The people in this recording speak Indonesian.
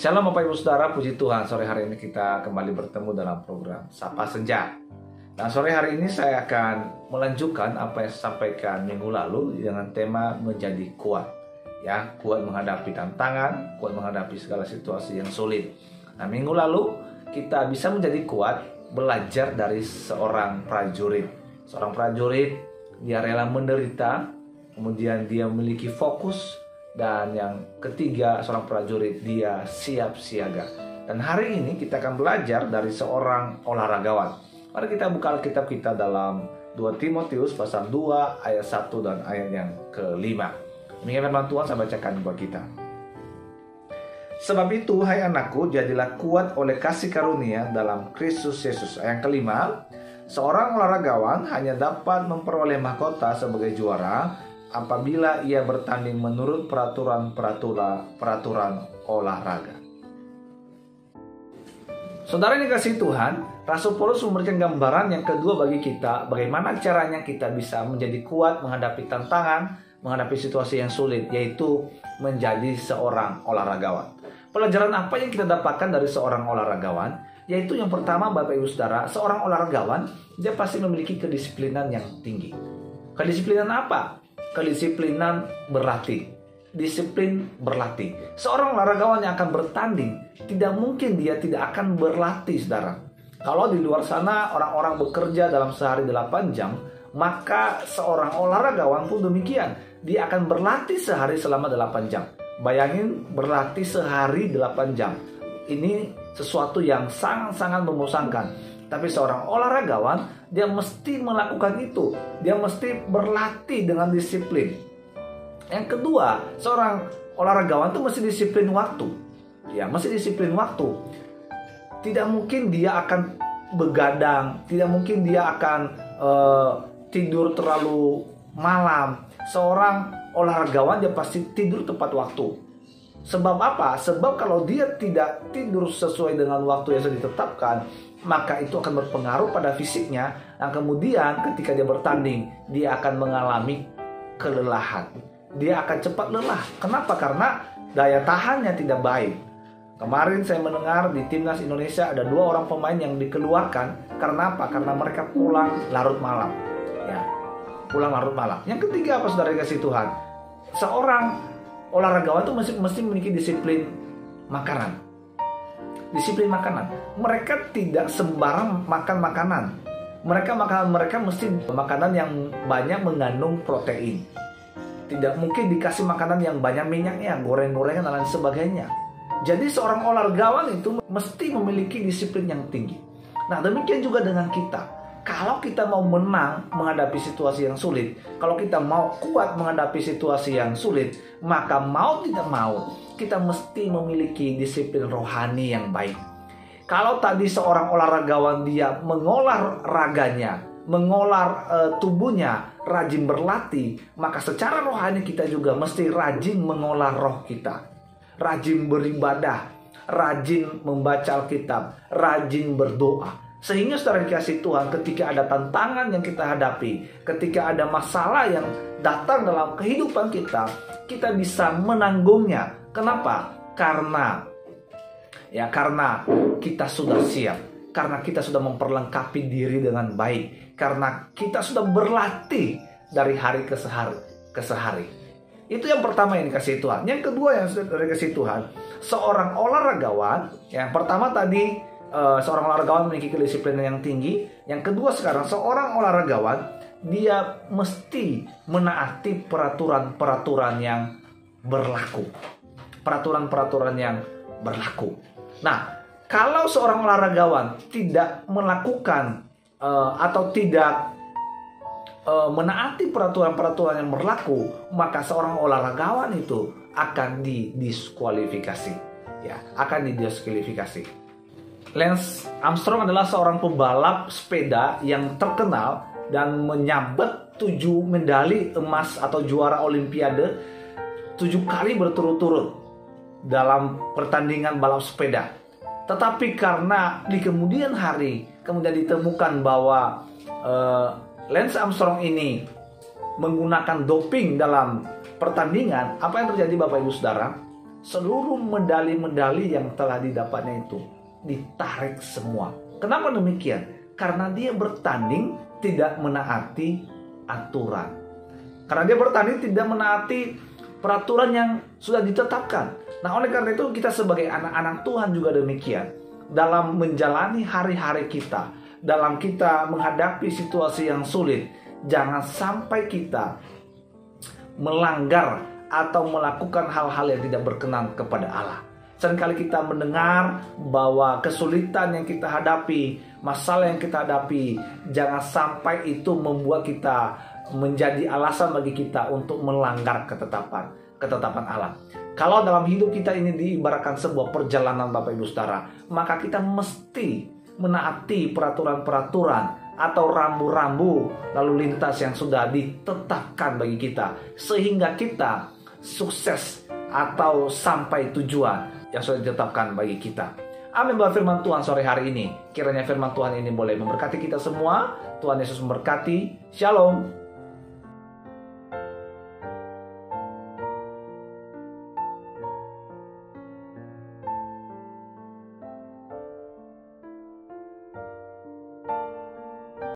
Shalom Bapak Ibu Saudara, puji Tuhan, sore hari ini kita kembali bertemu dalam program Sapa Senja. Nah, sore hari ini saya akan melanjutkan apa yang saya sampaikan minggu lalu dengan tema menjadi kuat. Ya, kuat menghadapi tantangan, kuat menghadapi segala situasi yang sulit. Nah, minggu lalu kita bisa menjadi kuat belajar dari seorang prajurit. Seorang prajurit, dia rela menderita, kemudian dia memiliki fokus. Dan yang ketiga, seorang prajurit, dia siap siaga. Dan hari ini kita akan belajar dari seorang olahragawan. Mari kita buka Alkitab kita dalam 2 Timotius pasal 2 ayat 1 dan ayat yang kelima. Demikian firman Tuhan, saya bacakan buat kita. Sebab itu, hai anakku, jadilah kuat oleh kasih karunia dalam Kristus Yesus. Ayat yang kelima, seorang olahragawan hanya dapat memperoleh mahkota sebagai juara apabila ia bertanding menurut peraturan olahraga. Saudara yang dikasihi Tuhan, Rasul Paulus memberikan gambaran yang kedua bagi kita, bagaimana caranya kita bisa menjadi kuat menghadapi tantangan, menghadapi situasi yang sulit, yaitu menjadi seorang olahragawan. Pelajaran apa yang kita dapatkan dari seorang olahragawan? Yaitu yang pertama, Bapak Ibu Saudara, seorang olahragawan dia pasti memiliki kedisiplinan yang tinggi. Kedisiplinan apa? Kedisiplinan berlatih. Disiplin berlatih. Seorang olahragawan yang akan bertanding, tidak mungkin dia tidak akan berlatih, saudara. Kalau di luar sana orang-orang bekerja dalam sehari 8 jam, maka seorang olahragawan pun demikian. Dia akan berlatih sehari selama 8 jam. Bayangin berlatih sehari 8 jam. Ini sesuatu yang sangat-sangat membosankan. Tapi seorang olahragawan, dia mesti melakukan itu. Dia mesti berlatih dengan disiplin. Yang kedua, seorang olahragawan itu mesti disiplin waktu. Ya, mesti disiplin waktu. Tidak mungkin dia akan begadang. Tidak mungkin dia akan tidur terlalu malam. Seorang olahragawan dia pasti tidur tepat waktu. Sebab apa? Sebab kalau dia tidak tidur sesuai dengan waktu yang sudah ditetapkan, maka itu akan berpengaruh pada fisiknya. Dan kemudian ketika dia bertanding, dia akan mengalami kelelahan. Dia akan cepat lelah. Kenapa? Karena daya tahannya tidak baik. Kemarin saya mendengar di Timnas Indonesia ada 2 orang pemain yang dikeluarkan. Karena apa? Karena mereka pulang larut malam. Ya, pulang larut malam. Yang ketiga apa, saudara dikasihi Tuhan? Seorang olahragawan itu mesti memiliki disiplin makanan. Disiplin makanan. Mereka tidak sembarang makan makanan. Mereka mesti makanan yang banyak mengandung protein. Tidak mungkin dikasih makanan yang banyak minyaknya, goreng-gorengan dan lain sebagainya. Jadi seorang olahragawan itu mesti memiliki disiplin yang tinggi. Nah, demikian juga dengan kita. Kalau kita mau menang menghadapi situasi yang sulit, kalau kita mau kuat menghadapi situasi yang sulit, maka mau tidak mau kita mesti memiliki disiplin rohani yang baik. Kalau tadi seorang olahragawan dia mengolah raganya, mengolah tubuhnya, rajin berlatih, maka secara rohani kita juga mesti rajin mengolah roh kita. Rajin beribadah, rajin membaca Alkitab, rajin berdoa. Sehingga saudara dikasihi Tuhan, ketika ada tantangan yang kita hadapi, ketika ada masalah yang datang dalam kehidupan kita, kita bisa menanggungnya. Kenapa? Karena kita sudah siap. Karena kita sudah memperlengkapi diri dengan baik. Karena kita sudah berlatih dari hari ke sehari. Itu yang pertama yang dikasihi Tuhan. Yang kedua yang sudah dikasihi Tuhan, seorang olahragawan, yang pertama tadi seorang olahragawan memiliki kedisiplinan yang tinggi. Yang kedua sekarang, seorang olahragawan dia mesti menaati peraturan-peraturan yang berlaku. Peraturan-peraturan yang berlaku. Nah, kalau seorang olahragawan tidak melakukan atau tidak menaati peraturan-peraturan yang berlaku, maka seorang olahragawan itu akan didiskualifikasi. Ya, akan didiskualifikasi. Lance Armstrong adalah seorang pembalap sepeda yang terkenal dan menyabet 7 medali emas atau juara olimpiade 7 kali berturut-turut dalam pertandingan balap sepeda. Tetapi karena di kemudian hari kemudian ditemukan bahwa Lance Armstrong ini menggunakan doping dalam pertandingan, apa yang terjadi Bapak Ibu Saudara? seluruh medali-medali yang telah didapatnya itu ditarik semua. Kenapa demikian? Karena dia bertanding tidak menaati aturan. Karena dia bertanding tidak menaati peraturan yang sudah ditetapkan. Nah, oleh karena itu kita sebagai anak-anak Tuhan juga demikian. Dalam menjalani hari-hari kita, dalam kita menghadapi situasi yang sulit, jangan sampai kita melanggar atau melakukan hal-hal yang tidak berkenan kepada Allah. Seringkali kita mendengar bahwa kesulitan yang kita hadapi, masalah yang kita hadapi, jangan sampai itu membuat kita menjadi alasan bagi kita untuk melanggar ketetapan Allah. Kalau dalam hidup kita ini diibaratkan sebuah perjalanan Bapak Ibu Saudara, maka kita mesti menaati peraturan-peraturan atau rambu-rambu lalu lintas yang sudah ditetapkan bagi kita, sehingga kita sukses atau sampai tujuan yang sudah ditetapkan bagi kita. Amin. Buat firman Tuhan sore hari ini, kiranya firman Tuhan ini boleh memberkati kita semua. Tuhan Yesus memberkati. Shalom.